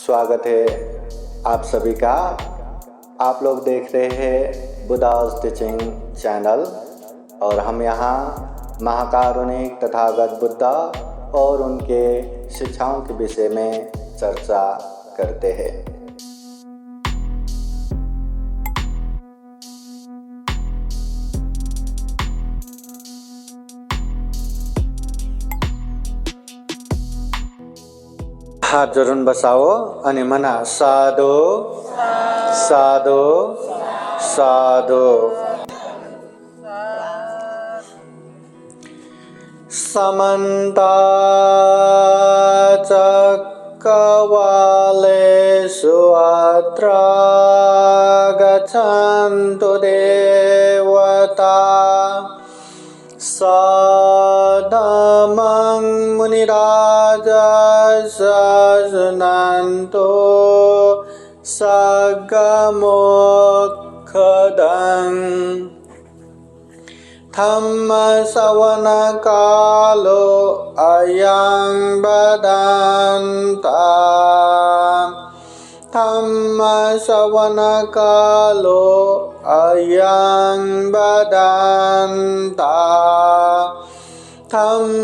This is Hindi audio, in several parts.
स्वागत है आप सभी का। आप लोग देख रहे हैं बुद्धास टीचिंग चैनल और हम यहाँ महाकारुणिक तथागत बुद्धा और उनके शिक्षाओं के विषय में चर्चा करते हैं। हाथ जोड़ून बसाओ अनि मना साधु साधु साधु। समन्ता चक्रवालेषु अत्र गच्छन्तु देवता सदमं मुनिराजा शृण्वन्तु सगमोखदं धम्मश्रवणकालो अयं वदन्ता धम्मश्रवणकालो अयं वदन्ता धम्मश्रवणकालो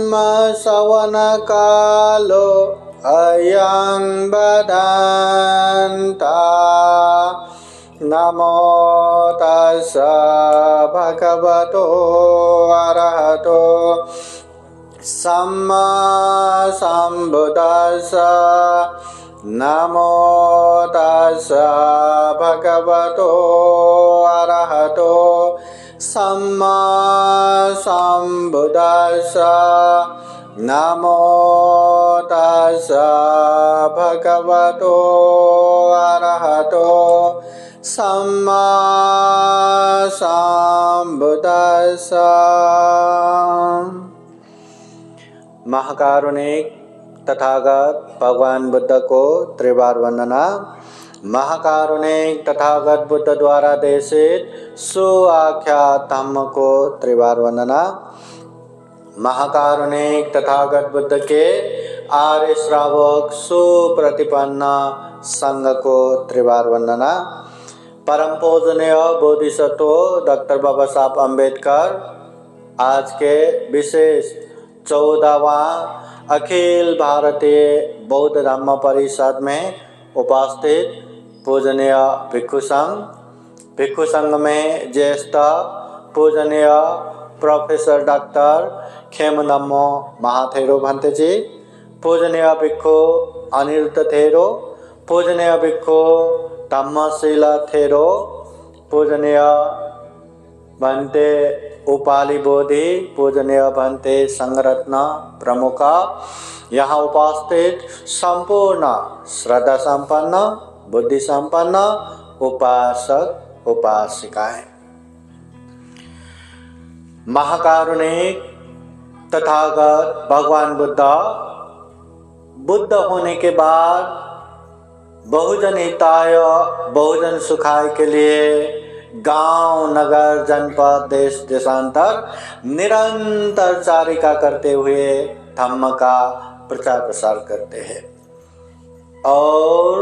अयं वदन्ता। नमो तस्स भगवतो अरहतो सम्मा सम्बुद्दस्स। नमो तस्स भगवतो अरहतो सम्मा सम्बुद्दस्स। नमो तस्स भगवतो अरहतो सम्मा सम्बुद्दस्स। महाकारुणिक तथागत भगवान बुद्ध को त्रिवार वंदना। महाकारुणिक तथागत बुद्ध द्वारा देशित सुआख्यात धम्म को त्रिवार वंदना। महाकारुणिक तथागत बुद्ध के आर्य श्रावक सुप्रतिपन्न संघ को त्रिवार वंदना। परम पूजनीय बोधिसत्व डॉक्टर बाबा साहब अम्बेडकर आज के विशेष 14वां अखिल भारतीय बौद्ध धम्म परिषद में उपस्थित पूजनीय भिक्षु संघ में ज्येष्ठ पूजनीय प्रोफेसर डॉक्टर खेमनमो महाथेरो भंते जी, पूजनीय भिक्षु अनिरुद्ध थेरो, पूजनीय भिक्षु धम्मशील थेरो, पूजनीय भंते उपाली बोधि, पूजनीय भंते संघरत्न प्रमुख, यहाँ उपस्थित संपूर्ण श्रद्धा संपन्न बुद्धि संपन्न उपासक उपासिकाएं। महाकारुणिक तथागत भगवान बुद्ध होने के बाद बहुजन हिताय बहुजन सुखाय के लिए गांव नगर जनपद देश देशांतर निरंतर चारिका करते हुए धम्म का प्रचार प्रसार करते हैं और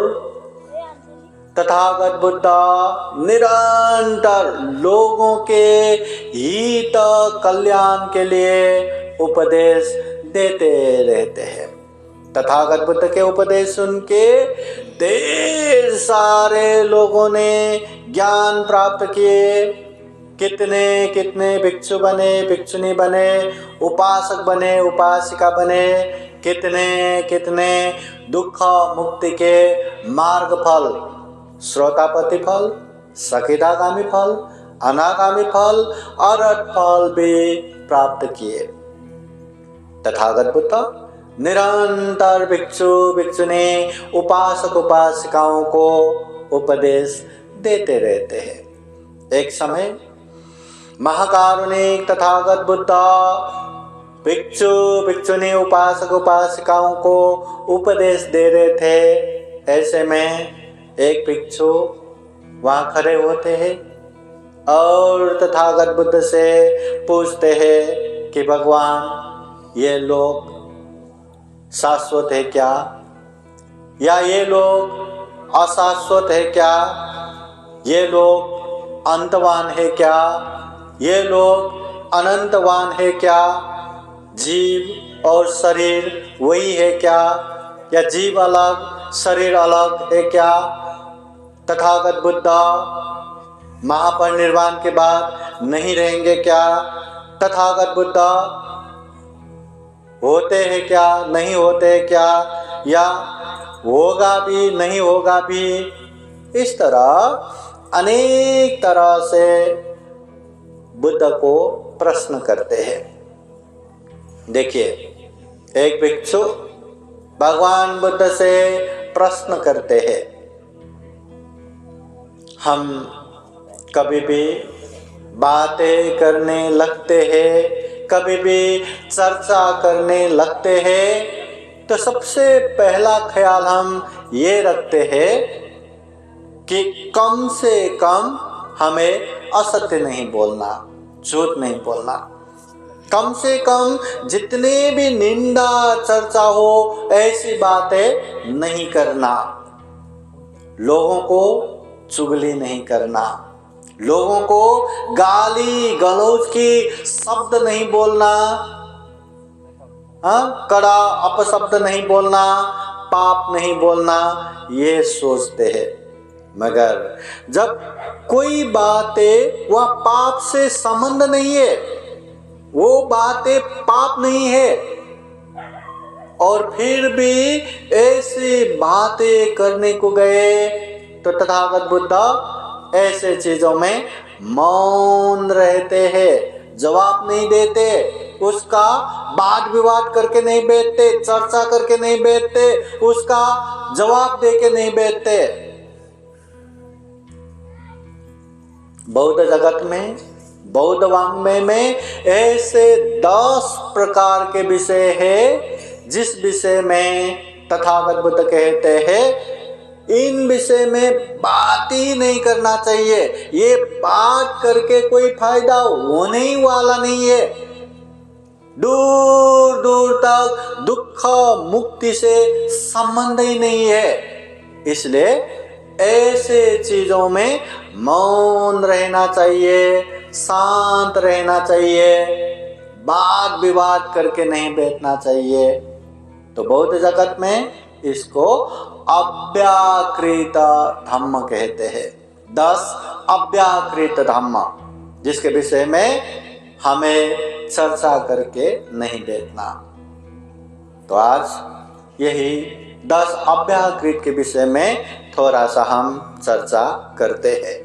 तथागत बुद्ध निरंतर लोगों के हित कल्याण के लिए उपदेश देते रहते हैं। तथागत बुद्ध के उपदेश सुन के ढेर सारे लोगों ने ज्ञान प्राप्त किए। कितने कितने भिक्षु बने, भिक्षुनी बने, उपासक बने, उपासिका बने, कितने कितने दुख मुक्ति के मार्ग फल, श्रोतापति फल, सकिदागामी फल, अनागामी फल, अरहत फल भी प्राप्त किए। तथागत बुद्ध निरंतर भिक्षु भिक्षुनी उपासक उपासिकाओं को उपदेश देते रहते हैं। एक समय महाकारुणिक तथागत बुद्ध भिक्षु भिक्षुनी उपासक उपासिकाओं को उपदेश दे रहे थे। ऐसे में एक भिक्षु वहाँ खड़े होते हैं और तथागत बुद्ध से पूछते हैं कि भगवान ये लोग शाश्वत है क्या? या ये लोग अशाश्वत है क्या, ये लोग अंतवान है क्या, ये लोग अनंतवान है क्या, जीव और शरीर वही है क्या, या जीव अलग शरीर अलग है क्या, तथागत बुद्ध महापरिनिर्वाण के बाद नहीं रहेंगे क्या, तथागत बुद्ध होते हैं क्या, नहीं होते हैं क्या, या होगा भी नहीं होगा भी। इस तरह अनेक तरह से बुद्ध को प्रश्न करते हैं। देखिए, एक भिक्षु भगवान बुद्ध से प्रश्न करते हैं, हम कभी भी बातें करने लगते हैं, कभी भी चर्चा करने लगते हैं, तो सबसे पहला ख्याल हम ये रखते हैं कि कम से कम हमें असत्य नहीं बोलना, झूठ नहीं बोलना। कम से कम जितने भी निंदा चर्चा हो ऐसी बातें नहीं करना, लोगों को चुगली नहीं करना, लोगों को गाली गलौज की शब्द नहीं बोलना, कड़ा अपशब्द नहीं बोलना, पाप नहीं बोलना, ये सोचते हैं। मगर जब कोई बातें वह पाप से संबंध नहीं है, वो बातें पाप नहीं है, और फिर भी ऐसी बातें करने को गए, तो तथागत बुद्ध ऐसे चीजों में मौन रहते हैं, जवाब नहीं देते, उसका वाद विवाद करके नहीं बैठते, चर्चा करके नहीं बैठते, उसका जवाब देके नहीं बैठते। बौद्ध जगत में, बौद्ध वाङ्मय में ऐसे 10 प्रकार के विषय है जिस विषय में तथागत बुद्ध कहते हैं इन विषय में बात ही नहीं करना चाहिए, ये बात करके कोई फायदा होने ही वाला नहीं है, दूर दूर तक दुख मुक्ति से संबंध ही नहीं है। इसलिए ऐसे चीजों में मौन रहना चाहिए, शांत रहना चाहिए, वाद विवाद करके नहीं बैठना चाहिए। तो बौद्ध जगत में इसको अव्याकृत धम्म कहते हैं। 10 अव्याकृत धम्म जिसके विषय में हमें चर्चा करके नहीं बैठना। तो आज यही 10 अव्याकृत के विषय में थोड़ा सा हम चर्चा करते हैं।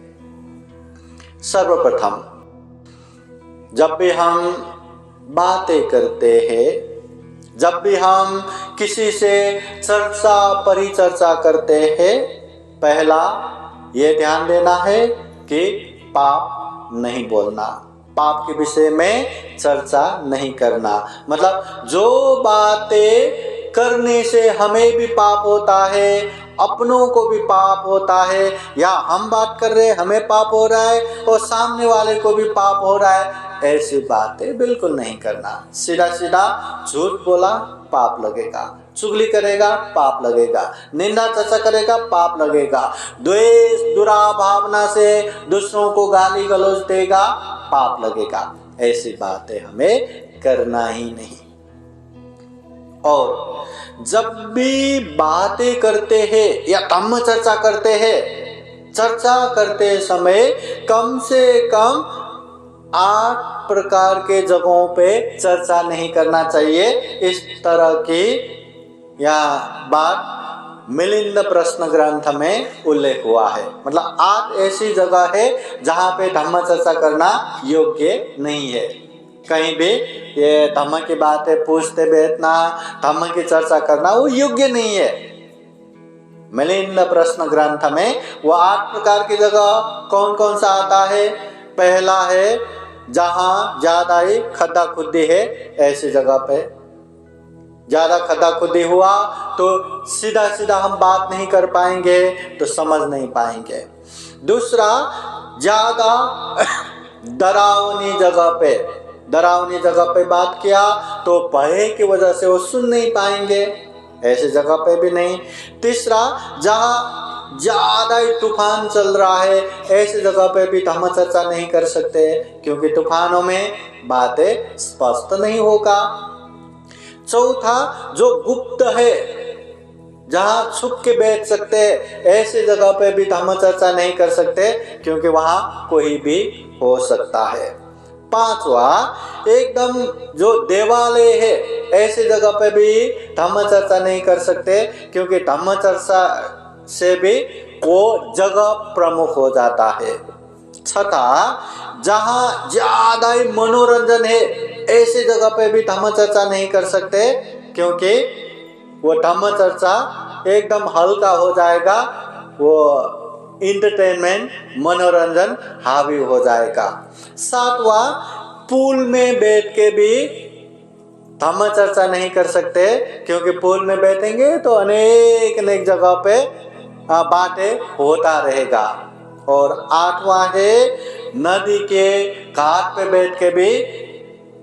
सर्वप्रथम, जब भी हम बातें करते हैं, जब भी हम किसी से चर्चा परिचर्चा करते हैं, पहला ये ध्यान देना है कि पाप नहीं बोलना, पाप के विषय में चर्चा नहीं करना। मतलब जो बातें करने से हमें भी पाप होता है, अपनों को भी पाप होता है, या हम बात कर रहे हैं हमें पाप हो रहा है और सामने वाले को भी पाप हो रहा है, ऐसी बातें बिल्कुल नहीं करना। सीधा सीधा झूठ बोला पाप लगेगा, चुगली करेगा पाप लगेगा, निंदा चर्चा करेगा पाप लगेगा, द्वेष दुराभावना से दूसरों को गाली गलौज देगा पाप लगेगा। ऐसी बातें हमें करना ही नहीं। और जब भी बातें करते हैं या धम्म चर्चा करते हैं, चर्चा करते समय कम से कम 8 प्रकार के जगहों पे चर्चा नहीं करना चाहिए। इस तरह की यह बात मिलिंद प्रश्न ग्रंथ में उल्लेख हुआ है। मतलब 8 ऐसी जगह है जहाँ पे धम्म चर्चा करना योग्य नहीं है। कहीं भी ये धम्म की बातें पूछते बैठना, धम्म की चर्चा करना वो योग्य नहीं है। मिलिंद प्रश्न ग्रंथ में वो 8 प्रकार की जगह कौन कौन सा आता है? पहला है जहाँ ज्यादा ही खद्दा खुद्दी है, ऐसी जगह पे ज्यादा खद्दा खुद्दी हुआ तो सीधा सीधा हम बात नहीं कर पाएंगे, तो समझ नहीं पाएंगे। दूसरा, ज्यादा डरावनी जगह पे बात किया तो भय की वजह से वो सुन नहीं पाएंगे, ऐसी जगह पे भी नहीं। तीसरा, जहाँ ज्यादा ही तूफान चल रहा है ऐसी जगह पे भी धम्म चर्चा नहीं कर सकते, क्योंकि तूफानों में बातें स्पष्ट नहीं होगा। चौथा, जो गुप्त है, जहाँ छुप के बैठ सकते हैं ऐसी जगह पे भी धम्म चर्चा नहीं कर सकते, क्योंकि वहाँ कोई भी हो सकता है। पांचवा, एकदम जो देवालय है ऐसी जगह पे भी धम्म चर्चा नहीं कर सकते, क्योंकि धम्म चर्चा से भी वो जगह प्रमुख हो जाता है। छठा, जहाँ ज्यादा ही मनोरंजन है ऐसी जगह पे भी धम्म चर्चा नहीं कर सकते, क्योंकि वो धम्म चर्चा एकदम हल्का हो जाएगा, वो इंटरटेनमेंट मनोरंजन हावी हो जाएगा। सातवां, पूल में बैठ के भी धम्म चर्चा नहीं कर सकते, क्योंकि पूल में बैठेंगे तो अनेक जगह पे बातें होता रहेगा। और आठवां है, नदी के घाट पे बैठ के भी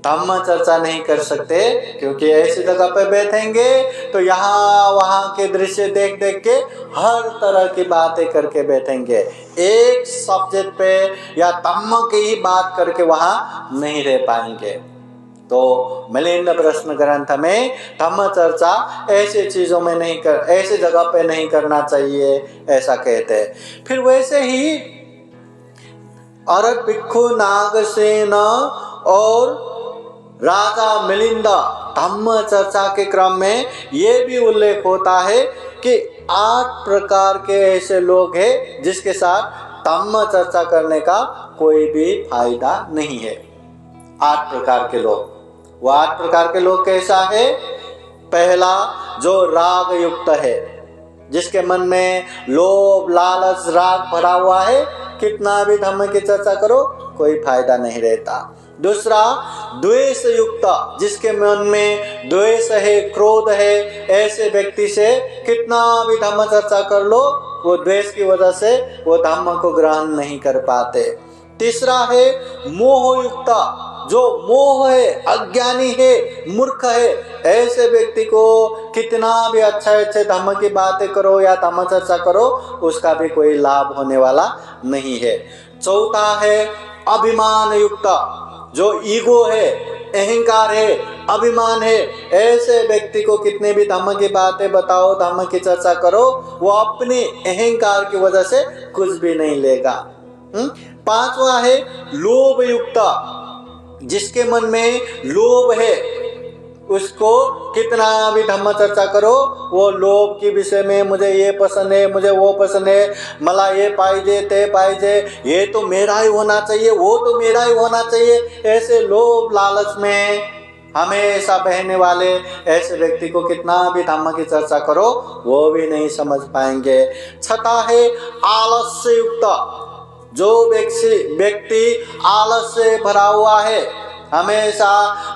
धम्म चर्चा नहीं कर सकते, क्योंकि ऐसी जगह पे बैठेंगे तो यहाँ वहाँ के दृश्य देख देख के हर तरह की बातें करके बैठेंगे, एक सब्जेक्ट पे या धम्म की ही बात करके वहाँ नहीं रह पाएंगे। तो मिलिंद प्रश्न ग्रंथ में धम्म चर्चा ऐसी चीजों में नहीं कर, ऐसी जगह पे नहीं करना चाहिए, ऐसा कहते हैं। फिर वैसे ही अरत भिक्षु नागसेन और राजा मिलिंद धम्म चर्चा के क्रम में ये भी उल्लेख होता है कि 8 प्रकार के ऐसे लोग हैं जिसके साथ धम्म चर्चा करने का कोई भी फायदा नहीं है। 8 प्रकार के लोग, वो 8 प्रकार के लोग कैसा है? पहला, जो राग युक्त है, जिसके मन में लोभ लालच राग भरा हुआ है, कितना भी धम्म की चर्चा करो कोई फायदा नहीं रहता। दूसरा, द्वेष युक्त, जिसके मन में द्वेष है, क्रोध है, ऐसे व्यक्ति से कितना भी धम्म चर्चा कर लो वो द्वेष की वजह से वो धम्म को ग्रहण नहीं कर पाते। तीसरा है मोह युक्त, जो मोह है, अज्ञानी है, मूर्ख है, ऐसे व्यक्ति को कितना भी अच्छे धम्म की बातें करो या धम्म चर्चा करो उसका भी कोई लाभ होने वाला नहीं है। चौथा है अभिमान युक्त, जो ईगो है, अहंकार है, अभिमान है, ऐसे व्यक्ति को कितने भी धम्म की बातें बताओ, धम्म की चर्चा करो, वो अपने अहंकार की वजह से कुछ भी नहीं लेगा। पांचवा है लोभ युक्त, जिसके मन में लोभ है, उसको कितना भी धम्म चर्चा करो वो लोभ के विषय में, मुझे ये पसंद है, मुझे वो पसंद है, मला ये पाइजे ते पाइजे, ये तो मेरा ही होना चाहिए, वो तो मेरा ही होना चाहिए, ऐसे लोभ लालच में हमेशा बहने वाले ऐसे व्यक्ति को कितना भी धम्म की चर्चा करो वो भी नहीं समझ पाएंगे। छठा है आलस्य युक्त, जो व्यक्ति आलस से भरा हुआ है, हमेशा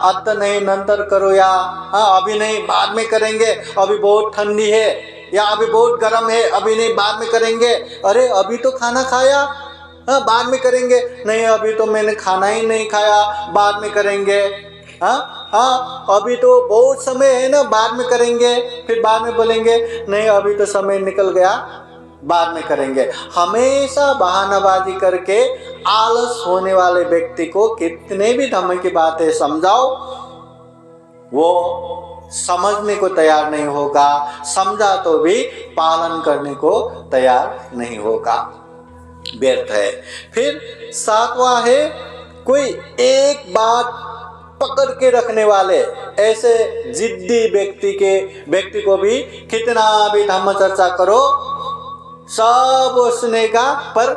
अत नहीं नंतर करो, या अभी नहीं बाद में करेंगे, अभी बहुत ठंडी है, या अभी बहुत गर्म है, अभी नहीं बाद में करेंगे, अरे अभी तो खाना खाया, बाद में करेंगे, नहीं अभी तो मैंने खाना ही नहीं खाया, बाद में करेंगे, अभी तो बहुत समय है ना, बाद में करेंगे, फिर बाद में बोलेंगे नहीं अभी तो समय निकल गया, बाद में करेंगे। हमेशा बहानाबाजी करके आलस होने वाले व्यक्ति को कितने भी धम्म की बातें समझाओ वो समझने को तैयार नहीं होगा, समझा तो भी पालन करने को तैयार नहीं होगा, व्यर्थ है। फिर सातवां है कोई एक बात पकड़ के रखने वाले, ऐसे जिद्दी व्यक्ति को भी कितना भी धम्म चर्चा करो सब सुनेगा, पर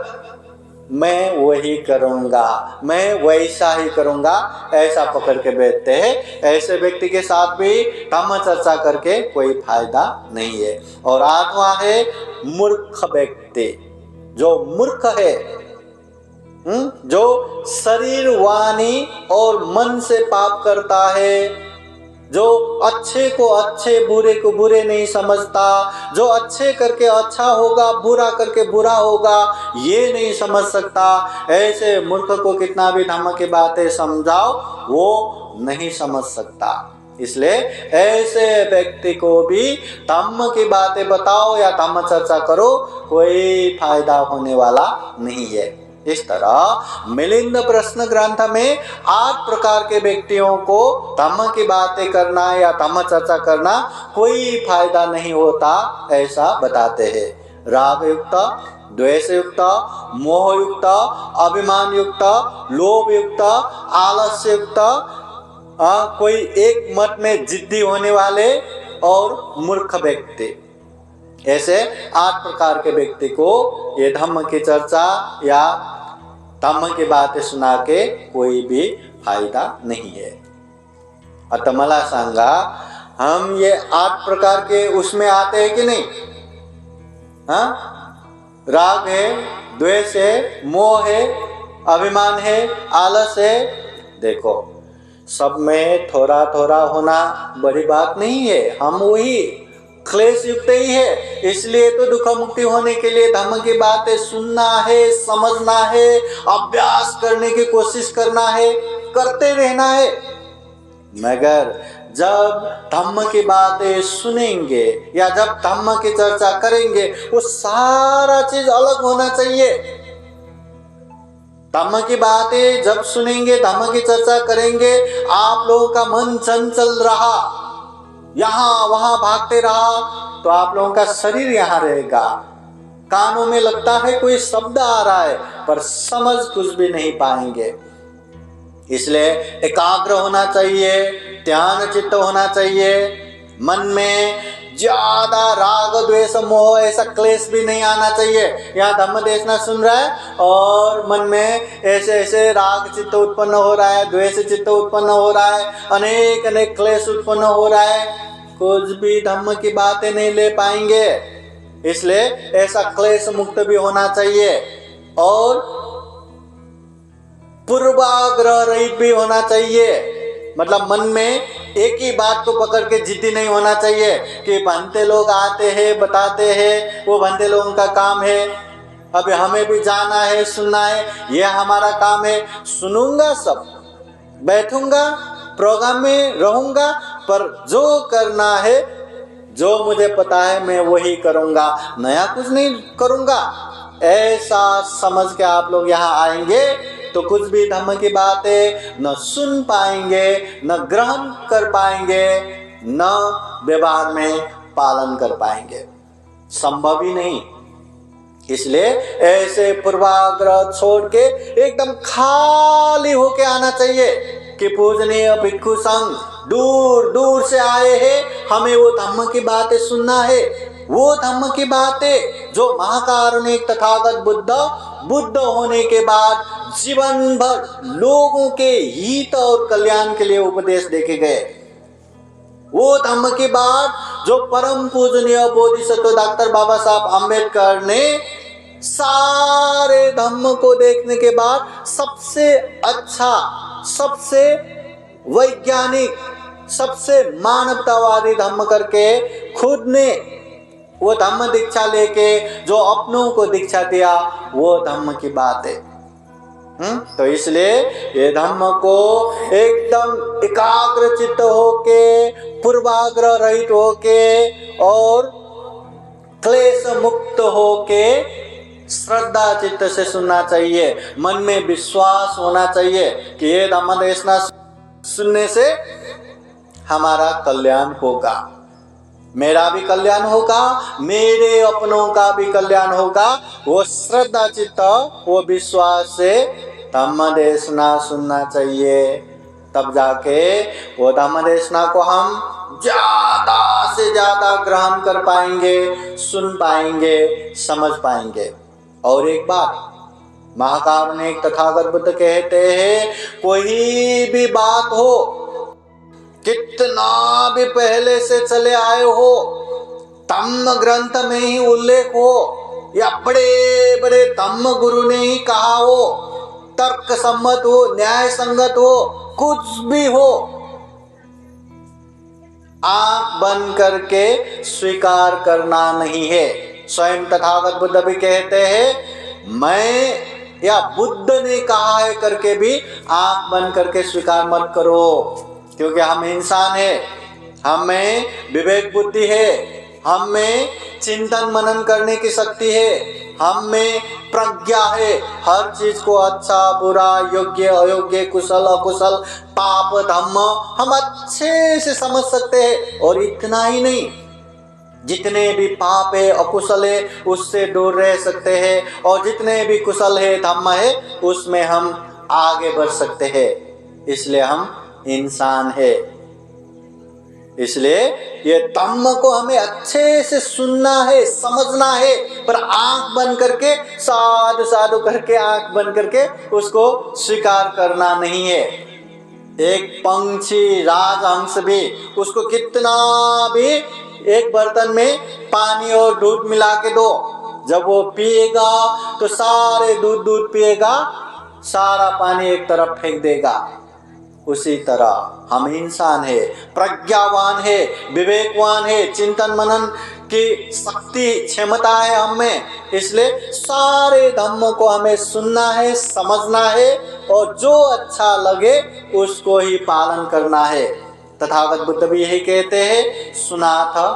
मैं वही करूँगा, मैं वैसा ही करूँगा, ऐसा पकड़ के बैठते हैं। ऐसे व्यक्ति के साथ भी धम्म चर्चा करके कोई फायदा नहीं है। और आठवां है मूर्ख व्यक्ति, जो मूर्ख है, जो शरीर वाणी और मन से पाप करता है, जो अच्छे को अच्छे बुरे को बुरे नहीं समझता, जो अच्छे करके अच्छा होगा बुरा करके बुरा होगा ये नहीं समझ सकता, ऐसे मूर्ख को कितना भी धम्म की बातें समझाओ वो नहीं समझ सकता। इसलिए ऐसे व्यक्ति को भी धम्म की बातें बताओ या धम्म चर्चा करो, कोई फायदा होने वाला नहीं है। इस तरह मिलिंद प्रश्न ग्रंथ में 8 प्रकार के व्यक्तियों को धम्म की बातें करना या धम्म चर्चा करना कोई फायदा नहीं होता, ऐसा बताते हैं। राग युक्त, द्वेष युक्त, मोह युक्त, अभिमान युक्त, लोभ युक्त, आलस्य युक्त, कोई एक मत में जिद्दी होने वाले और मूर्ख व्यक्ति, ऐसे 8 प्रकार के व्यक्ति को ये धम्म की चर्चा या धम्म की बातें सुना के कोई भी फायदा नहीं है। आता मला सांगा, हम ये 8 प्रकार के उसमें आते हैं कि नहीं? हाँ, राग है, द्वेष है, मोह है, अभिमान है, आलस है। देखो, सब में थोड़ा थोड़ा होना बड़ी बात नहीं है, हम वही क्लेश युक्त ही है। इसलिए तो दुख मुक्ति होने के लिए धम्म की बातें सुनना है, समझना है, अभ्यास करने की कोशिश करना है, करते रहना है। मगर जब धम्म की बातें सुनेंगे या जब धम्म की चर्चा करेंगे, वो सारा चीज अलग होना चाहिए। धम्म की बातें जब सुनेंगे, धम्म की चर्चा करेंगे, आप लोगों का मन चंचल रहा, यहाँ वहां भागते रहा, तो आप लोगों का शरीर यहाँ रहेगा, कानों में लगता है कोई शब्द आ रहा है, पर समझ कुछ भी नहीं पाएंगे। इसलिए एकाग्र होना चाहिए, ध्यान चित्त होना चाहिए, मन में ज्यादा राग द्वेष मोह ऐसा क्लेश भी नहीं आना चाहिए। यहाँ धम्म देशना सुन रहा है और मन में ऐसे ऐसे राग चित्त उत्पन्न हो रहा है, द्वेष चित्त उत्पन्न हो रहा है, अनेक अनेक क्लेश उत्पन्न हो रहा है, कुछ भी धम्म की बातें नहीं ले पाएंगे। इसलिए ऐसा क्लेश मुक्त भी होना चाहिए और पूर्वाग्रह रहित भी होना चाहिए। मतलब मन में एक ही बात को पकड़ के जिद्दी नहीं होना चाहिए कि भंते लोग आते हैं, बताते हैं, वो भंते लोगों का काम है, अभी हमें भी जाना है, सुनना है, ये हमारा काम है। सुनूंगा, सब बैठूंगा, प्रोग्राम में रहूंगा, पर जो करना है, जो मुझे पता है, मैं वही करूंगा, नया कुछ नहीं करूंगा। ऐसा समझ के आप लोग यहाँ आएंगे तो कुछ भी धम्म की बातें न सुन पाएंगे, न ग्रहण कर पाएंगे, न व्यवहार में पालन कर पाएंगे, संभव ही नहीं। इसलिए ऐसे पूर्वाग्रह छोड़ के एकदम खाली होके आना चाहिए कि पूजनीय भिक्षु संघ दूर दूर से आए हैं, हमें वो धम्म की बातें सुनना है। वो धम्म की बातें जो महाकारुणिक तथागत बुद्ध होने के बाद जीवन भर लोगों के हित और कल्याण के लिए उपदेश देखे गए, वो धम्म की बात जो परम पूजनीय बोधिसत्व डॉक्टर बाबा साहब अम्बेडकर ने सारे धम्म को देखने के बाद सबसे अच्छा, सबसे वैज्ञानिक, सबसे मानवतावादी धम्म करके खुद ने वो धम्म दीक्षा लेके जो अपनों को दीक्षा दिया, वो धम्म की बात है। तो इसलिए ये धम्म को एकदम एकाग्र चित्त होके, पूर्वाग्रह रहित होके और क्लेश मुक्त होके श्रद्धा चित्त से सुनना चाहिए। मन में विश्वास होना चाहिए कि ये धम्म देशना सुनने से हमारा कल्याण होगा, मेरा भी कल्याण होगा, मेरे अपनों का भी कल्याण होगा। वो श्रद्धा चित्त, वो विश्वास से धम्म देशना सुनना चाहिए, तब जाके वो धम्म देशना को हम ज्यादा से ज्यादा ग्रहण कर पाएंगे, सुन पाएंगे, समझ पाएंगे। और एक बात, महाकारुणिक तथागत बुद्ध कहते हैं, कोई भी बात हो, कितना भी पहले से चले आए हो, धम्म ग्रंथ में ही उल्लेख हो या बड़े बड़े धम्म गुरु ने ही कहा हो, तर्क सम्मत हो, न्याय संगत हो, कुछ भी हो, आंख बंद करके स्वीकार करना नहीं है। स्वयं तथागत बुद्ध भी कहते हैं, मैं या बुद्ध ने कहा है करके भी आंख बंद करके स्वीकार मत करो। क्योंकि हम इंसान है, हमें विवेक बुद्धि है, हमें चिंतन मनन करने की शक्ति है, हमें प्रज्ञा है, हर चीज को अच्छा बुरा, योग्य अयोग्य, कुशल अकुशल, पाप धर्म हम अच्छे से समझ सकते हैं। और इतना ही नहीं, जितने भी पाप है अकुशल है उससे दूर रह सकते हैं, और जितने भी कुशल है धर्म है उसमें हम आगे बढ़ सकते हैं। इसलिए हम इंसान है। इसलिए ये धम्म को हमें अच्छे से सुनना है, समझना है, पर आंख बंद करके साधु साधु करके आंख बंद करके उसको स्वीकार करना नहीं है। एक पंछी राजहंस भी, उसको कितना भी एक बर्तन में पानी और दूध मिला के दो, जब वो पिएगा तो सारे दूध पिएगा, सारा पानी एक तरफ फेंक देगा। उसी तरह हम इंसान है, प्रज्ञावान है, विवेकवान है, चिंतन मनन की शक्ति क्षमता है हमें। इसलिए सारे धम्मों को हमें सुनना है, समझना है, और जो अच्छा लगे उसको ही पालन करना है। तथागत बुद्ध भी यही कहते हैं, सुना था,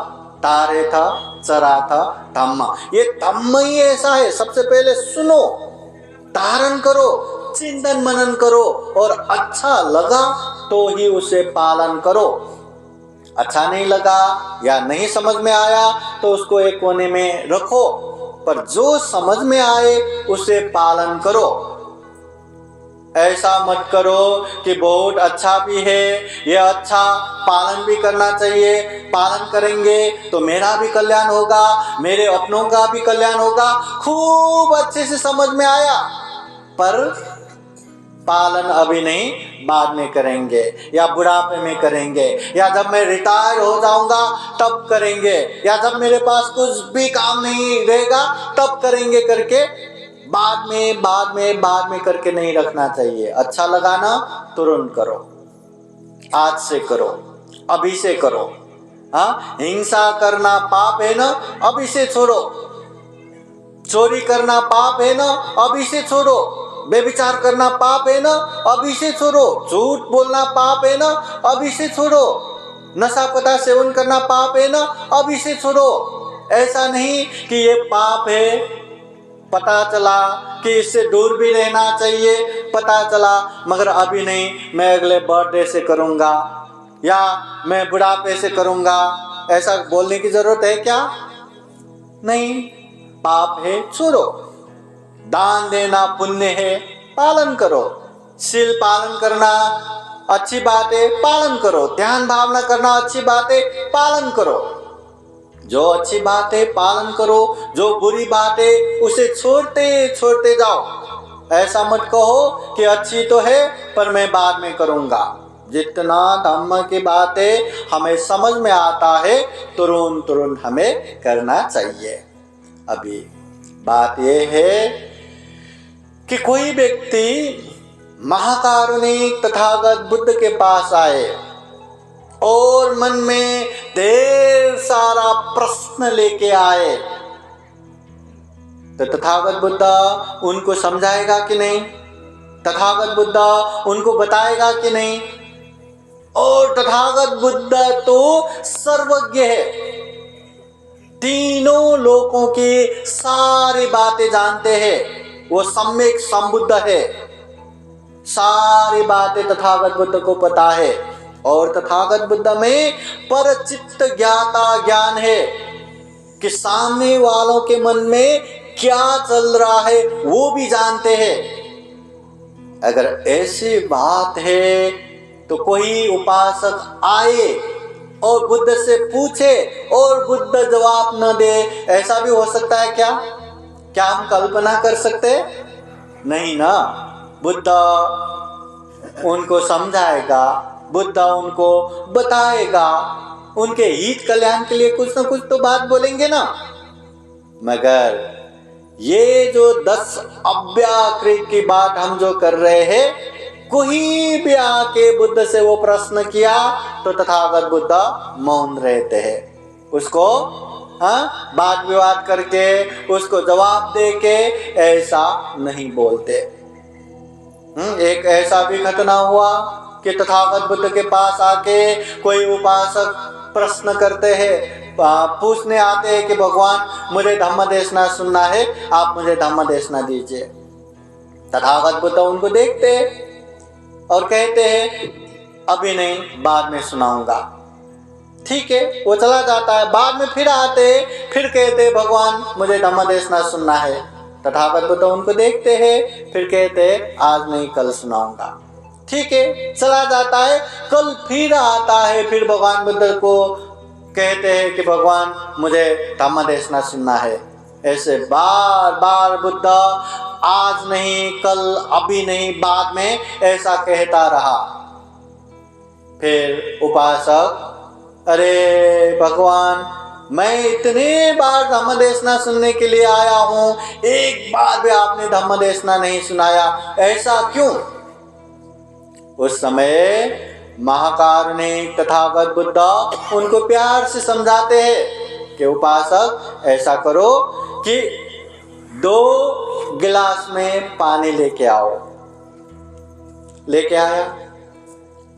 तारे था, चरा था धम्म। ये धम्म ही ऐसा है, सबसे पहले सुनो, धारण करो, चिंतन मनन करो, और अच्छा लगा तो ही उसे पालन करो। अच्छा नहीं लगा या नहीं समझ में आया तो उसको एक कोने में रखो, पर जो समझ में आए उसे पालन करो। ऐसा मत करो कि बहुत अच्छा भी है, ये अच्छा पालन भी करना चाहिए, पालन करेंगे तो मेरा भी कल्याण होगा, मेरे अपनों का भी कल्याण होगा। खूब अच्छे से समझ में आया, पर पालन अभी नहीं, बाद में करेंगे, या बुढ़ापे में करेंगे, या जब मैं रिटायर हो जाऊंगा तब करेंगे, या जब मेरे पास कुछ भी काम नहीं रहेगा तब करेंगे करके बाद में करके नहीं रखना चाहिए। अच्छा लगा ना, तुरंत करो, आज से करो, अभी से करो। हाँ, हिंसा करना पाप है ना, अभी से छोड़ो। चोरी करना पाप है ना, अभी से छोड़ो। बेविचार करना पाप है ना, अभी से छोड़ो। झूठ बोलना पाप है ना, अभी से छोड़ो। नशा पता सेवन करना पाप है ना, अभी से छोड़ो। ऐसा नहीं कि ये पाप है, पता चला कि इससे दूर भी रहना चाहिए, पता चला मगर अभी नहीं, मैं अगले बर्थडे से करूँगा या मैं बुढ़ापे से करूँगा, ऐसा बोलने की जरूरत है क्या? नहीं, पाप है, छोड़ो। दान देना पुण्य है, पालन करो। शील पालन करना अच्छी बात है, पालन करो। ध्यान भावना करना अच्छी बात है, पालन करो। जो अच्छी बात है पालन करो, जो बुरी बात है उसे छोड़ते जाओ। ऐसा मत कहो कि अच्छी तो है पर मैं बाद में करूँगा। जितना धम्म की बात है हमें समझ में आता है, तुरंत हमें करना चाहिए। अभी बात यह है कि कोई व्यक्ति महाकारुणिक तथागत बुद्ध के पास आए और मन में ढेर सारा प्रश्न लेके आए, तो तथागत बुद्ध उनको समझाएगा कि नहीं? तथागत बुद्ध उनको बताएगा कि नहीं? और तथागत बुद्ध तो सर्वज्ञ है, तीनों लोकों की सारी बातें जानते हैं, वो सम्यक संबुद्ध है। सारी बातें तथागत बुद्ध को पता है, और तथागत बुद्ध में परचित्त ज्ञाता ज्ञान है कि सामने वालों के मन में क्या चल रहा है वो भी जानते हैं। अगर ऐसी बात है तो कोई उपासक आए और बुद्ध से पूछे और बुद्ध जवाब न दे, ऐसा भी हो सकता है क्या? क्या हम कल्पना कर सकते? नहीं ना। बुद्ध उनको समझाएगा, बुद्ध उनको बताएगा, उनके हित कल्याण के लिए कुछ न कुछ तो बात बोलेंगे ना। मगर ये जो 10 अव्याकृत की बात हम जो कर रहे हैं, कोई भी आके बुद्ध से वो प्रश्न किया तो तथागत बुद्ध मौन रहते हैं। उसको वाद विवाद करके उसको जवाब दे के ऐसा नहीं बोलते। एक ऐसा भी घटना हुआ कि तथागत बुद्ध के पास आके कोई उपासक प्रश्न करते हैं, पूछने आते हैं कि भगवान मुझे धम्म देशना सुनना है, आप मुझे धम्म देशना दीजिए। तथागत बुद्ध उनको देखते और कहते हैं अभी नहीं, बाद में सुनाऊंगा। ठीक है, वो चला जाता है। बाद में फिर आते, फिर कहते भगवान मुझे धम्म देशना सुनना है। तथागत बुद्ध उनको देखते हैं, फिर कहते आज नहीं, कल सुनाऊंगा। ठीक है, चला जाता है। कल फिर आता है, फिर भगवान बुद्ध को कहते हैं कि भगवान मुझे धम्म देशना सुनना है। ऐसे बार बार बुद्ध आज नहीं, कल, अभी नहीं, बाद में, ऐसा कहता रहा। फिर उपासक, अरे भगवान, मैं इतने बार धम्म देशना सुनने के लिए आया हूं, एक बार भी आपने धम्म देशना नहीं सुनाया, ऐसा क्यों? उस समय महाकारुणिक तथागत बुद्ध उनको प्यार से समझाते हैं कि उपासक ऐसा करो कि 2 गिलास में पानी लेके आओ। लेके आया।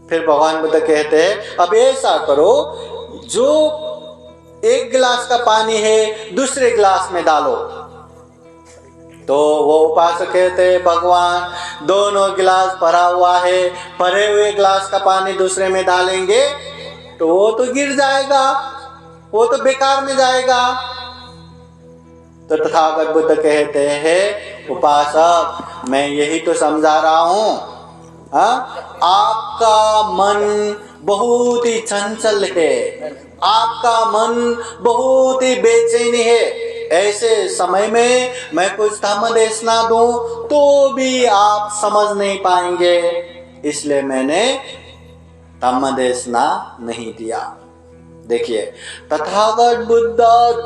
फिर भगवान बुद्ध कहते हैं अब ऐसा करो, जो 1 गिलास का पानी है दूसरे गिलास में डालो। तो वो उपासक कहते हैं भगवान दोनों गिलास भरा हुआ है, भरे हुए गिलास का पानी दूसरे में डालेंगे तो वो तो गिर जाएगा, वो तो बेकार में जाएगा। तो तथागत बुद्ध कहते हैं उपासक, मैं यही तो समझा रहा हूं, आपका मन बहुत ही चंचल है, आपका मन बहुत ही बेचैनी है। ऐसे समय में मैं कुछ धम्म देशना दूं तो भी आप समझ नहीं पाएंगे, इसलिए मैंने धम्म देशना नहीं दिया। देखिए, तथागत बुद्ध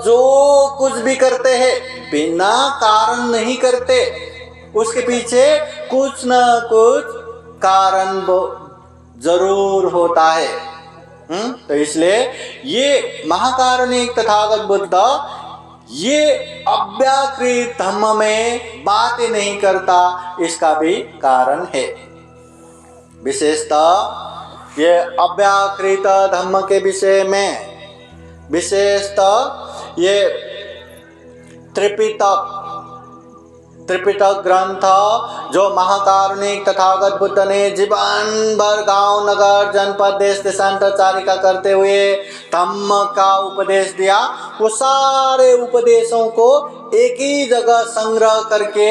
जो कुछ भी करते हैं बिना कारण नहीं करते, उसके पीछे कुछ ना कुछ कारण जरूर होता है। तो इसलिए ये महाकारुणिक तथागत बुद्ध ये अव्याकृत धम्म में बातें नहीं करता, इसका भी कारण है। विशेषतः ये अव्याकृत धम्म के विषय में, विशेषतः ये त्रिपिटक ग्रंथ जो महाकारुणिक तथागत बुद्ध ने जीवन भर गांव नगर जनपद देश देशांतर चारिका करते हुए धम्म का उपदेश दिया, वो सारे उपदेशों को एक ही जगह संग्रह करके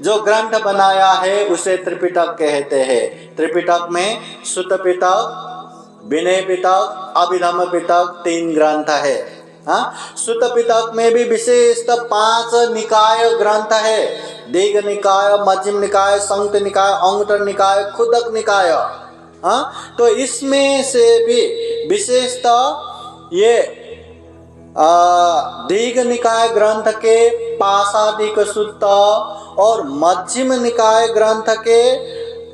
जो ग्रंथ बनाया है उसे त्रिपिटक कहते हैं। त्रिपिटक में सुत्त पिटक, विनय पिटक, अभिधम्म पिटक 3 ग्रंथ है। सुत्त पिटक में भी विशेषतः 5 निकाय ग्रंथ है। दीघ निकाय, मध्यम निकाय, संयुक्त निकाय, अंगुत्तर निकाय, खुदक निकाय। तो इसमें से भी विशेषतः ये दीघ निकाय ग्रंथ के पाशादिक सुत्त और मध्यम निकाय ग्रंथ के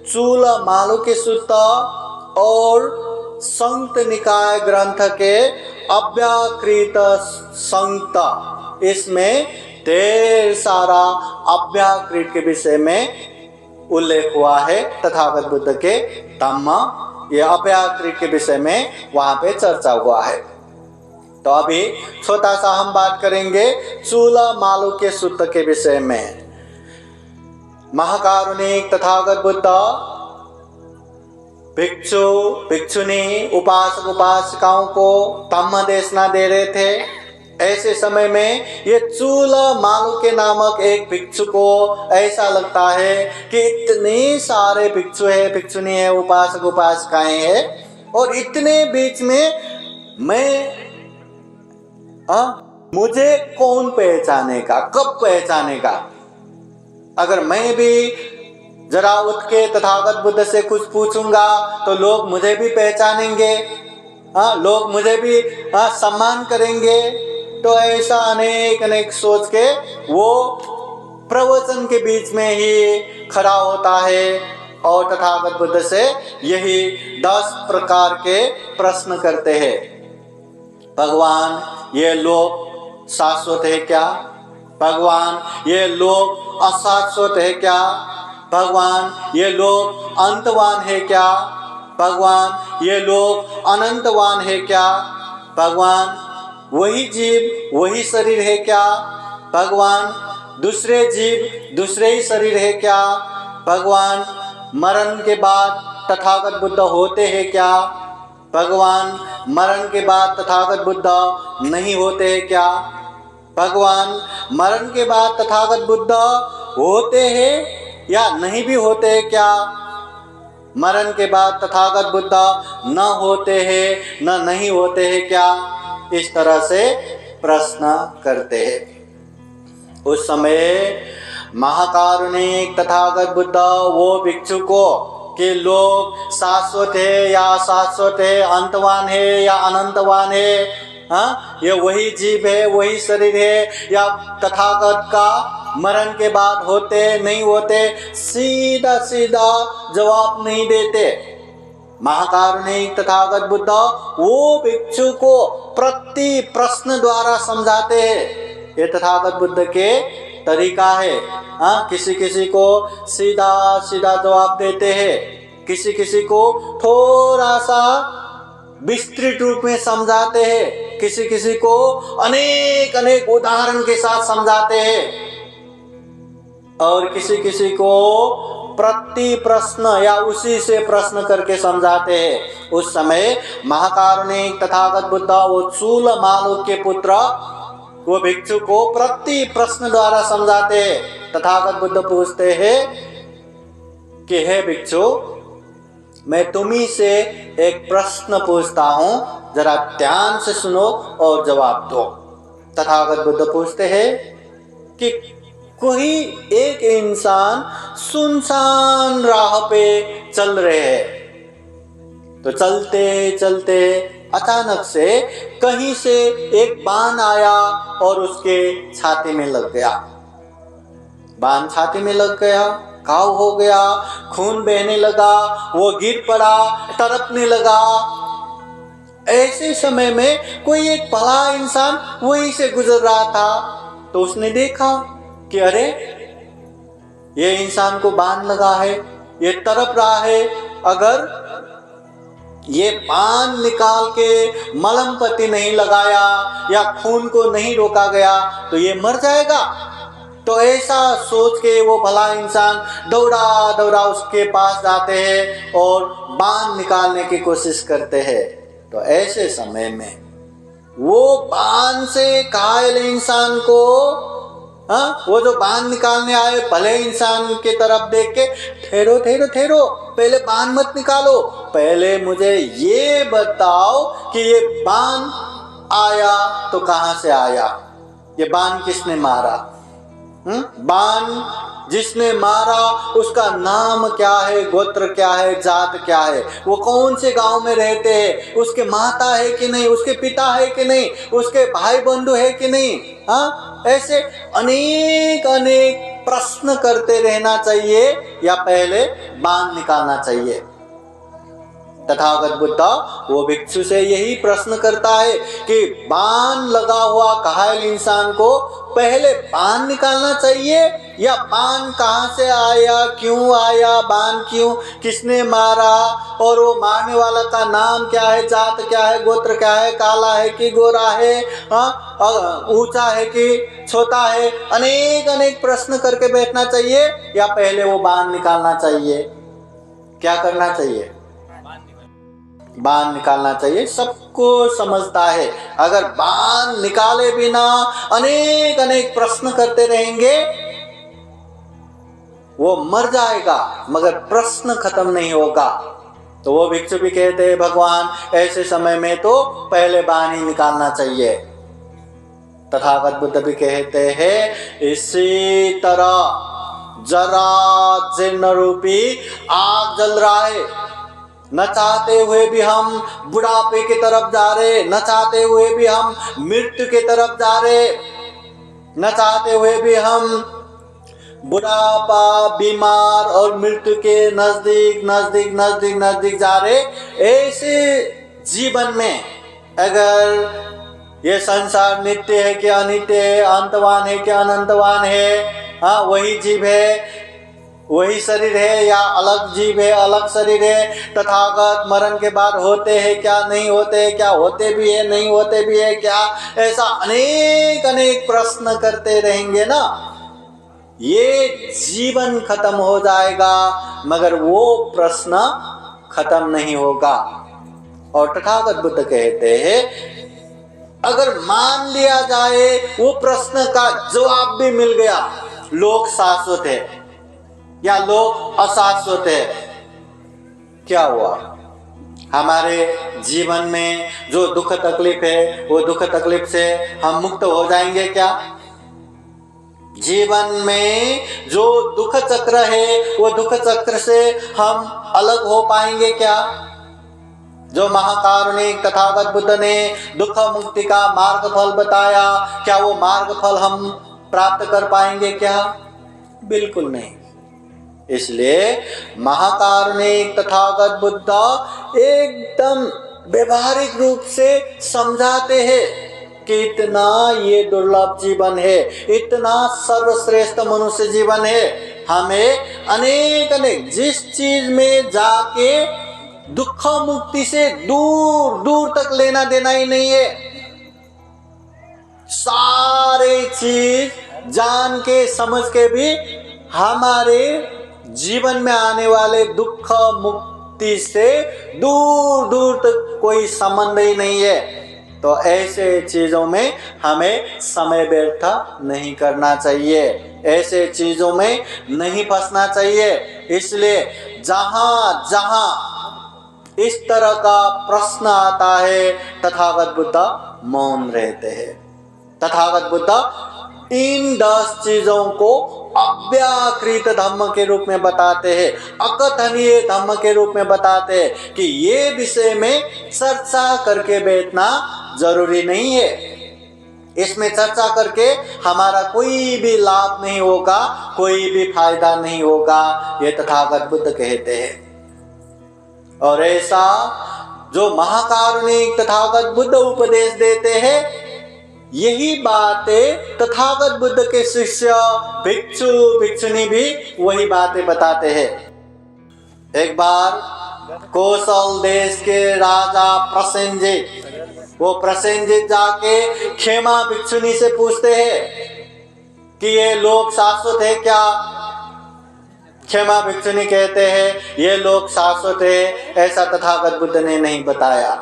चूल मालुक्य सुत्त और संयुक्त निकाय ग्रंथ के अव्याकृत संयुक्त, इसमें ढेर सारा अव्याकृत के विषय में उल्लेख हुआ है। तथागत बुद्ध के धम्म ये अव्याकृत के विषय में वहां पे चर्चा हुआ है। तो अभी छोटा सा हम बात करेंगे चूला मालुक्य सुत्त के विषय में। महाकारुणिक तथागत बुद्ध भिक्षु भिक्षुनी उपासक उपासिकाओं को धम्म देशना दे रहे थे। ऐसे समय में ये चूल मालुक्य नामक एक भिक्षु को ऐसा लगता है कि इतने सारे भिक्षु है, भिक्षुनी है, उपासक उपासिकाएं हैं और इतने बीच में मुझे कौन पहचानेगा, कब पहचानेगा? अगर मैं भी जरा उठ के तथागत बुद्ध से कुछ पूछूंगा तो लोग मुझे भी पहचानेंगे, लोग मुझे भी सम्मान करेंगे। तो ऐसा अनेक सोच के वो प्रवचन के बीच में ही खड़ा होता है और तथागत बुद्ध से यही 10 प्रकार के प्रश्न करते हैं। भगवान, ये लोग शाश्वत है क्या? भगवान, ये लोग अशाश्वत है क्या? भगवान ये लोग अंतवान है क्या? भगवान ये लोग अनंतवान है क्या? भगवान वही जीव वही शरीर है क्या? भगवान दूसरे जीव दूसरे ही शरीर है क्या? भगवान मरण के बाद तथागत बुद्ध होते हैं क्या? भगवान मरण के बाद तथागत बुद्ध नहीं होते हैं क्या? भगवान मरण के बाद तथागत बुद्ध होते हैं या नहीं भी होते हैं क्या? मरण के बाद तथागत बुद्ध न होते हैं न नहीं होते हैं क्या? इस तरह से प्रश्न करते हैं। उस समय महाकारुणिक तथागत बुद्ध वो भिक्षु को कि लोग शाश्वत है या अशाश्वत है, अंतवान है या अनंतवान है, ये वही जीव है वही शरीर है या तथागत का मरण के बाद होते नहीं होते, सीधा सीधा जवाब नहीं देते। महाकारुणिक तथागत बुद्ध वो भिक्षु को प्रति प्रश्न द्वारा समझाते हैं। ये तथागत बुद्ध के तरीका है। किसी किसी को सीधा सीधा जवाब देते हैं, किसी किसी को थोड़ा सा विस्तृत रूप में समझाते हैं, किसी किसी को अनेक अनेक उदाहरण के साथ समझाते हैं और किसी किसी को प्रति प्रश्न या उसी से प्रश्न करके समझाते हैं। उस समय महाकारुणिक तथागत बुद्ध वो चूल मालूक के पुत्र वो भिक्षु को प्रति प्रश्न द्वारा समझाते हैं। तथागत बुद्ध पूछते हैं कि हे भिक्षु, मैं तुम्ही से एक प्रश्न पूछता हूं, जरा ध्यान से सुनो और जवाब दो। तथागत बुद्ध पूछते हैं कि कोई एक इंसान सुनसान राह पे चल रहे हैं, तो चलते चलते अचानक से कहीं से एक बाण आया और उसके छाती में लग गया। बाण छाती में लग गया, घाव हो गया, खून बहने लगा, वो गिर पड़ा, तड़पने लगा। ऐसे समय में कोई एक भला इंसान वहीं से गुजर रहा था, तो उसने देखा कि अरे ये इंसान को बाण लगा है, ये तड़प रहा है, अगर ये बाण निकाल के मलहम पट्टी नहीं लगाया या खून को नहीं रोका गया तो ये मर जाएगा। तो ऐसा सोच के वो भला इंसान दौड़ा दौड़ा उसके पास जाते हैं और बाण निकालने की कोशिश करते हैं। तो ऐसे समय में वो बाण से घायल इंसान को वो जो बाण निकालने आए भले इंसान के तरफ देख के, ठहरो ठहरो ठहरो, पहले बाण मत निकालो, पहले मुझे ये बताओ कि ये बाण आया तो कहां से आया, ये बाण किसने मारा? बाण जिसने मारा उसका नाम क्या है, गोत्र क्या है, जात क्या है, वो कौन से गांव में रहते हैं, उसके माता है कि नहीं, उसके पिता है कि नहीं, उसके भाई बंधु है कि नहीं। ऐसे अनेक अनेक प्रश्न करते रहना चाहिए या पहले बाण निकालना चाहिए। तथागत बुद्ध वो भिक्षु से यही प्रश्न करता है कि बाण लगा हुआ घायल इंसान को पहले बाण निकालना चाहिए या बाण कहां से आया, क्यों आया, बाण क्यों, किसने मारा, और वो मारने वाला का नाम क्या है, जात क्या है, गोत्र क्या है, काला है कि गोरा है, ऊंचा है कि छोटा है। अनेक अनेक प्रश्न करके बैठना चाहिए या पहले वो बाण निकालना चाहिए? क्या करना चाहिए? बाण निकालना चाहिए। सबको समझता है अगर बाण निकाले बिना अनेक अनेक प्रश्न करते रहेंगे वो मर जाएगा, मगर प्रश्न खत्म नहीं होगा। तो वो भिक्षु भी कहते हैं भगवान ऐसे समय में तो पहले बाण ही निकालना चाहिए। तथागत बुद्ध भी कहते हैं इसी तरह जरा जीर्ण रूपी आग जल रहा है, न चाहते हुए भी हम बुढ़ापे की तरफ जा रहे, न चाहते हुए भी हम मृत्यु की तरफ जा रहे, न चाहते हुए भी हम बुढ़ापा, बीमार और मृत्यु के नजदीक नजदीक नजदीक नजदीक जा रहे। ऐसे जीवन में अगर ये संसार नित्य है कि अनित्य है, अंतवान है कि अनंतवान है, वही जीव है, वही शरीर है या अलग जीव है, अलग शरीर है? तथागत मरण के बाद होते हैं क्या, नहीं होते हैं क्या, होते भी है नहीं होते भी है क्या? ऐसा अनेक अनेक प्रश्न करते रहेंगे ना, ये जीवन खत्म हो जाएगा मगर वो प्रश्न खत्म नहीं होगा। और तथागत बुद्ध कहते हैं अगर मान लिया जाए वो प्रश्न का जवाब भी मिल गया, लोग शाश्वत है या लोग अशाश्वत है, क्या हुआ? हमारे जीवन में जो दुख तकलीफ है वो दुख तकलीफ से हम मुक्त हो जाएंगे क्या? जीवन में जो दुख चक्र है वो दुख चक्र से हम अलग हो पाएंगे क्या? जो महाकारुणिक तथागत बुद्ध ने दुख मुक्ति का मार्ग फल बताया, क्या वो मार्ग फल हम प्राप्त कर पाएंगे क्या? बिल्कुल नहीं। इसलिए महाकारुणिक तथागत बुद्ध एकदम व्यवहारिक रूप से समझाते हैं कि इतना ये दुर्लभ जीवन है, इतना सर्वश्रेष्ठ मनुष्य जीवन है, हमें अनेक अनेक जिस चीज में जाके दुख मुक्ति से दूर दूर तक लेना देना ही नहीं है, सारे चीज जान के समझ के भी हमारे जीवन में आने वाले दुख मुक्ति से दूर दूर तक कोई संबंध ही नहीं है। तो ऐसे चीजों में हमें समय व्यर्थ नहीं करना चाहिए, ऐसे चीजों में नहीं फंसना चाहिए। इसलिए जहां जहां इस तरह का प्रश्न आता है तथागत बुद्ध मौन रहते हैं। तथागत बुद्ध इन 10 चीजों को अव्याकृत धम्म के रूप में बताते हैं, अकथनीय धम्म के रूप में बताते हैं कि ये विषय में चर्चा करके बैठना जरूरी नहीं है। इसमें चर्चा करके हमारा कोई भी लाभ नहीं होगा, कोई भी फायदा नहीं होगा, ये तथागत बुद्ध कहते हैं। और ऐसा जो महाकारुणिक तथागत बुद्ध उपदेश देते हैं, यही बातें तथागत बुद्ध के शिष्य भिक्षु भिक्षुनी भी वही बातें बताते हैं। एक बार कौशल देश के राजा प्रसेनजित, वो प्रसेनजित जाके खेमा भिक्षुनी से पूछते हैं कि ये लोग शाश्वत है क्या? खेमा भिक्षुनी कहते हैं ये लोग शाश्वत है, ऐसा तथागत बुद्ध ने नहीं बताया।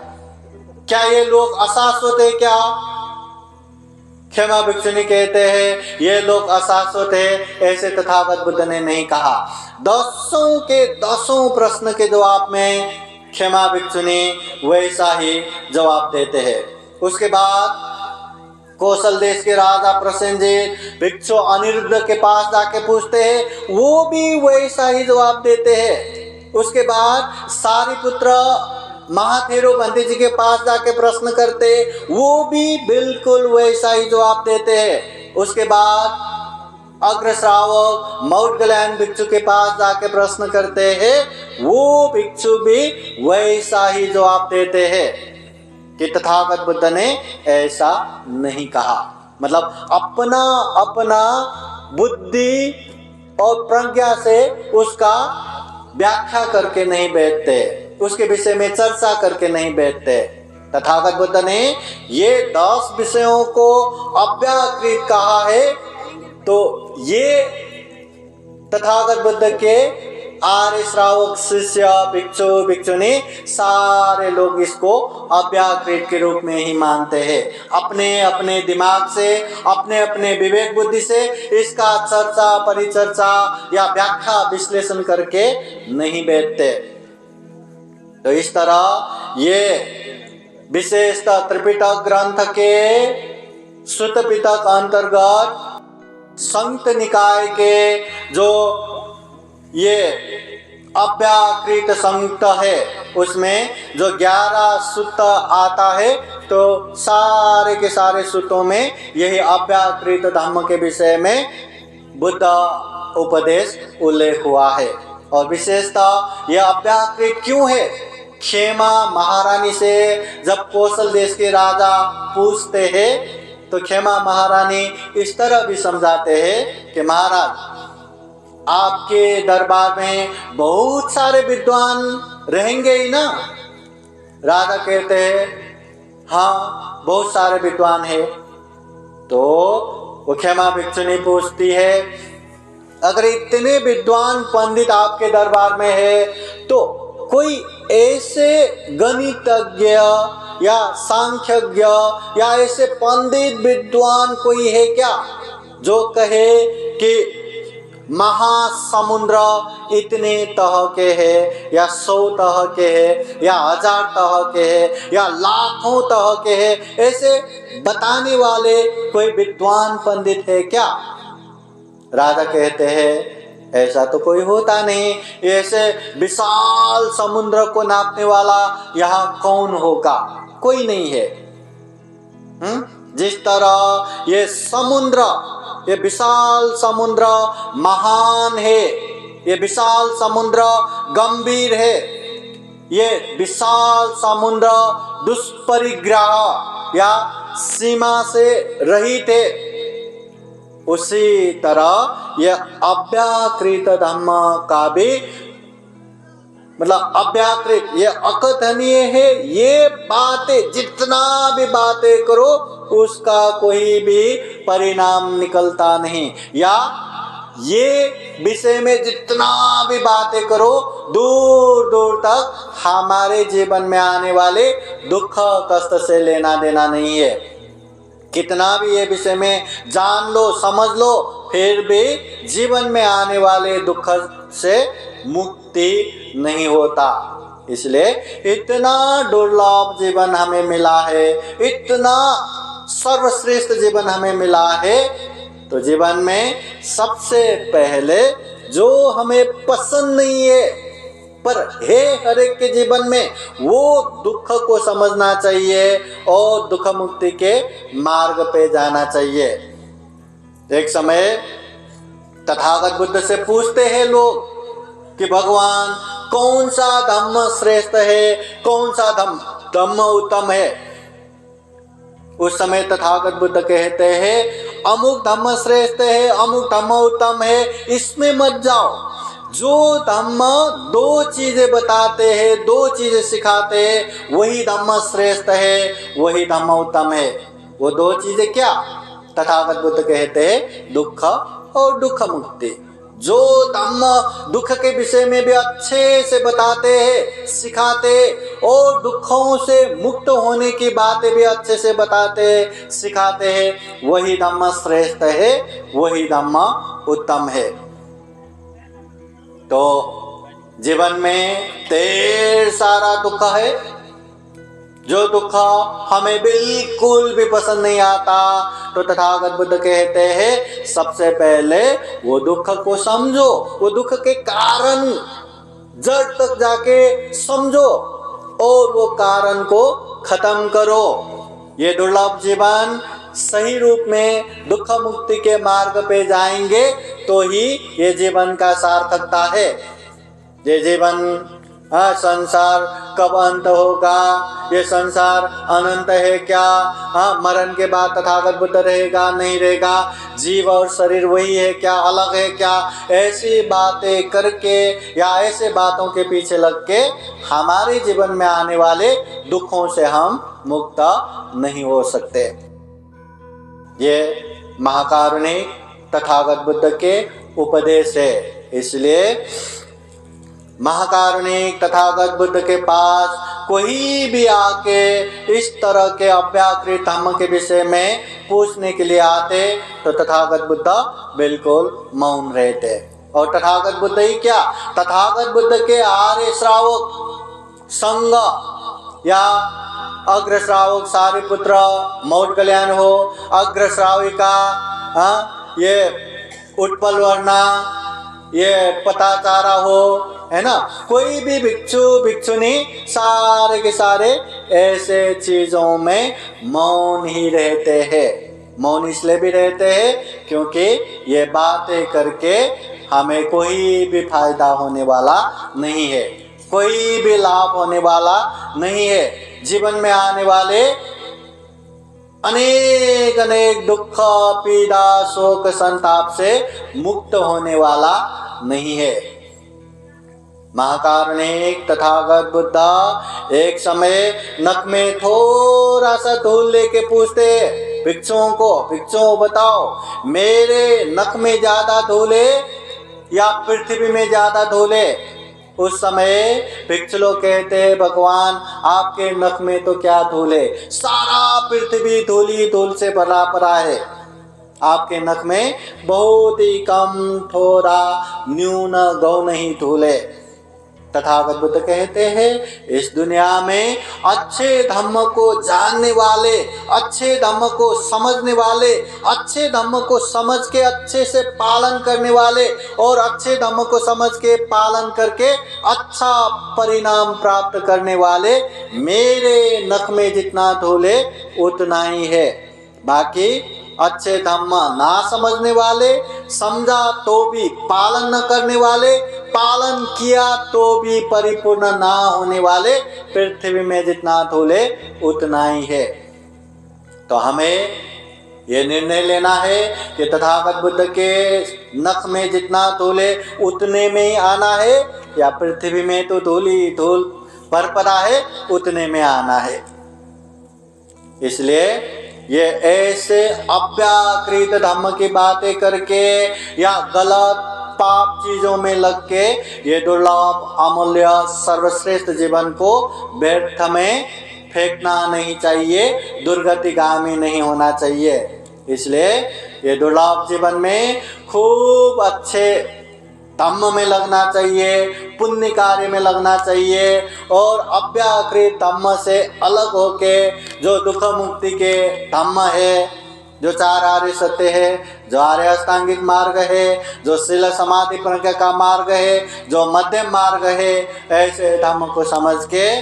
क्या ये लोग अशाश्वत है क्या? खेमा भिक्षुनी कहते हैं ये लोग अशाश्वत है, ऐसे तथागत बुद्ध ने नहीं कहा। 10 के 10 प्रश्न के जवाब में खेमा भिक्षुनी वैसा ही जवाब देते हैं। उसके बाद कौशल देश के राजा प्रसेनजित भिक्षु अनिरुद्ध के पास जाके पूछते हैं, वो भी वैसा ही जवाब देते हैं। उसके बाद सारिपुत्र महाथेरो बंदी जी के पास जाके प्रश्न करते, वो भी बिल्कुल वैसा ही जवाब देते हैं। उसके बाद अग्र श्रावक मौदगल्यायन भिक्षु के पास जाके प्रश्न करते हैं, वो भिक्षु भी वैसा ही जवाब देते हैं कि तथागत बुद्ध ने ऐसा नहीं कहा। मतलब अपना अपना बुद्धि और प्रज्ञा से उसका व्याख्या करके नहीं बैठते, उसके विषय में चर्चा करके नहीं बैठते। तथागत बुद्ध ने ये 10 विषयों को अव्याकृत कहा है, तो ये तथागत बुद्ध के आर्य श्रावक शिष्य भिक्षु भिक्षुनी सारे लोग इसको अव्याकृत के रूप में ही मानते हैं। अपने अपने दिमाग से, अपने अपने विवेक बुद्धि से इसका चर्चा परिचर्चा या व्याख्या विश्लेषण करके नहीं बैठते। तो इस तरह ये विशेषतः त्रिपिटक ग्रंथ के सुत्त पिटक अंतर्गत संयुक्त निकाय के जो ये अव्याकृत संयुक्त है, उसमें जो 11 सूत्र आता है, तो सारे के सारे सूत्रों में यही अव्याकृत धम्म के विषय में बुद्ध उपदेश उल्लेख हुआ है। और विशेषतः यह अव्याकृत क्यों है? खेमा महारानी से जब कौशल देश के राजा पूछते हैं तो खेमा महारानी इस तरह भी समझाते हैं कि महाराज, आपके दरबार में बहुत सारे विद्वान रहेंगे ही ना। राजा कहते हैं हाँ बहुत सारे विद्वान है। तो वो क्षमा भिक्षुनी पूछती है अगर इतने विद्वान पंडित आपके दरबार में है तो कोई ऐसे गणितज्ञ या सांख्यज्ञ या ऐसे पंडित विद्वान कोई है क्या जो कहे कि महासमुद्र इतने तह के है या 100 तह के है या 1000 तह के है या लाखों तह के है, ऐसे बताने वाले कोई विद्वान पंडित है क्या? राजा कहते हैं ऐसा तो कोई होता नहीं, ऐसे विशाल समुद्र को नापने वाला यहाँ कौन होगा? कोई नहीं है। जिस तरह ये समुद्र, ये विशाल समुद्र महान है, ये विशाल समुद्र गंभीर है, ये विशाल समुद्र दुष्परिग्रह या सीमा से रहित है, उसी तरह यह अव्याकृत धम्म का भी मतलब अव्याकृत, ये अकथनीय है। ये बातें जितना भी बातें करो उसका कोई भी परिणाम निकलता नहीं, या ये विषय में जितना भी बातें करो दूर दूर तक हमारे जीवन में आने वाले दुख कष्ट से लेना देना नहीं है। कितना भी ये विषय में जान लो समझ लो फिर भी जीवन में आने वाले दुख से मुक्ति नहीं होता। इसलिए इतना दुर्लभ जीवन हमें मिला है, इतना सर्वश्रेष्ठ जीवन हमें मिला है, तो जीवन में सबसे पहले जो हमें पसंद नहीं है पर है हर एक के जीवन में, वो दुख को समझना चाहिए और दुख मुक्ति के मार्ग पे जाना चाहिए। एक समय तथागत बुद्ध से पूछते हैं लोग कि भगवान कौन सा धम्म श्रेष्ठ है, कौन सा धम्म उत्तम है। उस समय तथागत बुद्ध कहते हैं अमुक धम्म श्रेष्ठ है, अमुक धम्म उत्तम है, इसमें मत जाओ। जो धम्म दो चीजें बताते हैं, दो चीजें सिखाते हैं, वही धम्म श्रेष्ठ है, वही धम्म उत्तम है। वो दो चीजें क्या? तथागत बुद्ध कहते हैं दुख और दुख मुक्ति। जो धम्म दुख के विषय में भी अच्छे से बताते हैं, सिखाते हैं, और दुखों से मुक्त होने की बातें भी अच्छे से बताते हैं, सिखाते हैं, वही धम्म श्रेष्ठ है, वही धम्म उत्तम है। तो जीवन में ढेर सारा दुख है, जो दुख हमें बिल्कुल भी पसंद नहीं आता, तो तथागत बुद्ध कहते हैं सबसे पहले वो दुख को समझो, वो दुख के कारण जड़ तक जाके समझो और वो कारण को खत्म करो। ये दुर्लभ जीवन सही रूप में दुख मुक्ति के मार्ग पे जाएंगे तो ही ये जीवन का सार्थकता है। ये जीवन संसार कब अंत होगा, ये संसार अनंत है क्या, मरण के बाद तथागत बुद्ध रहेगा नहीं रहेगा, जीव और शरीर वही है क्या, अलग है क्या, ऐसी बातें करके या ऐसे बातों के पीछे लग के हमारे जीवन में आने वाले दुखों से हम मुक्त नहीं हो सकते। ये महाकारुणिक तथागत बुद्ध के उपदेश है। इसलिए महाकारुणिक तथागत बुद्ध के पास कोई भी आके इस तरह के अव्याकृत धम्म के विषय में पूछने के लिए आते तो तथागत बुद्ध बिल्कुल मौन रहते। और तथागत बुद्ध ही क्या, तथागत बुद्ध के आर्य श्रावक संग या अग्र श्रावक सारिपुत्र मौट कल्याण हो, अग्र श्राविका ये उत्पल वर्णा, ये पताचारा हो, है ना, कोई भी भिक्षु भिक्षुनी सारे के सारे ऐसे चीजों में मौन ही रहते हैं। मौन इसलिए भी रहते हैं क्योंकि ये बातें करके हमें कोई भी फायदा होने वाला नहीं है, कोई भी लाभ होने वाला नहीं है। जीवन में आने वाले अनेक अनेक दुख पीड़ा शोक संताप से मुक्त होने वाला नहीं है। महाकारुणिक तथागत बुद्ध एक समय नख में थोड़ा सा धूल लेके पूछते भिक्षुओं को, भिक्षुओं बताओ मेरे नख में ज्यादा धूल है या पृथ्वी में ज्यादा धूल है? उस समय भिक्षु लोग कहते हैं भगवान आपके नख में तो क्या धूल है, सारा पृथ्वी धूल ही धूल से भरा पड़ा है। आपके नख में बहुत ही कम थोड़ा न्यून गौण ही धूल है। तथागत बुद्ध कहते हैं इस दुनिया में अच्छे धम्म को जानने वाले, अच्छे धम्म को समझने वाले, अच्छे धम्म को समझ के अच्छे से पालन करने वाले और अच्छे धम्म को समझ के पालन करके अच्छा परिणाम प्राप्त करने वाले मेरे नख में जितना धूल है उतना ही है। बाकी अच्छे धम्म ना समझने वाले, समझा तो भी पालन न करने वाले, पालन किया तो भी परिपूर्ण ना होने वाले पृथ्वी में जितना धूल है उतना ही है। तो हमें ये निर्णय लेना है कि तथागत बुद्ध के नख में जितना धूल है उतने में ही आना है या पृथ्वी में तो धूल ही धूल भर पड़ा है उतने में आना है। इसलिए ये ऐसे अव्याकृत धम्म की बातें करके या गलत पाप चीजों में लग के ये दुर्लभ अमूल्य सर्वश्रेष्ठ जीवन को व्यर्थ में फेंकना नहीं चाहिए, दुर्गतिगामी नहीं होना चाहिए। इसलिए ये दुर्लभ जीवन में खूब अच्छे धम्म में लगना चाहिए, पुण्य कार्य में लगना चाहिए और अव्याकृत धम्म से अलग होके जो दुख मुक्ति के धम्म है, जो चार आर्य सत्य है, जो आर्य अष्टांगिक मार्ग है, जो शील समाधि प्रज्ञा का मार्ग है, जो मध्यम मार्ग है, ऐसे धम्म को समझ के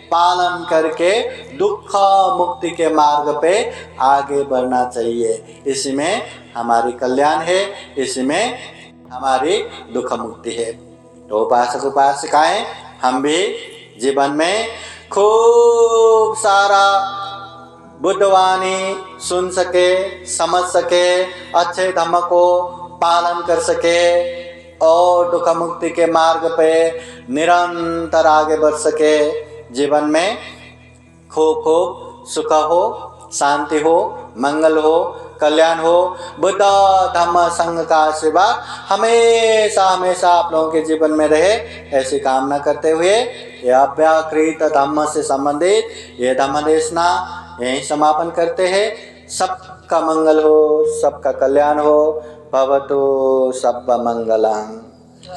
पालन करके दुख मुक्ति के मार्ग पे आगे बढ़ना चाहिए। इसी में हमारी कल्याण है, इसी में हमारी दुख मुक्ति है। तो उपासक उपासिकाएं हम भी जीवन में खूब सारा बुद्धवाणी सुन सके, समझ सके, अच्छे धम्म को पालन कर सके और दुख मुक्ति के मार्ग पे निरंतर आगे बढ़ सके। जीवन में खूब खूब सुख हो, शांति हो, मंगल हो, कल्याण हो। बुद्ध धम्म संघ का आशीर्वाद हमेशा हमेशा आप लोगों के जीवन में रहे, ऐसी कामना करते हुए यह अव्याकृत धम्म से संबंधित ये धम्म देशना यहीं समापन करते हैं। सबका मंगल हो, सबका कल्याण हो। भवतु सब्ब मंगलम्।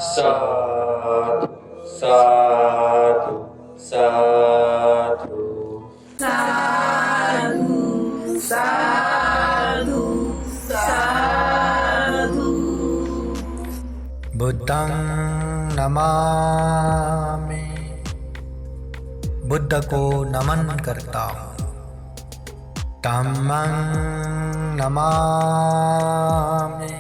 साधु साधु साधु साधु साधु साधु। बुद्धं नमामि, बुद्ध को नमन करता हूँ। धम्मं नमामि,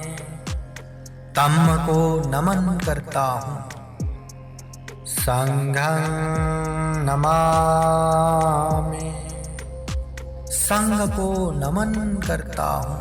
धम्म को नमन करता हूँ। संघं नमामि, संघ को नमन करता हूँ।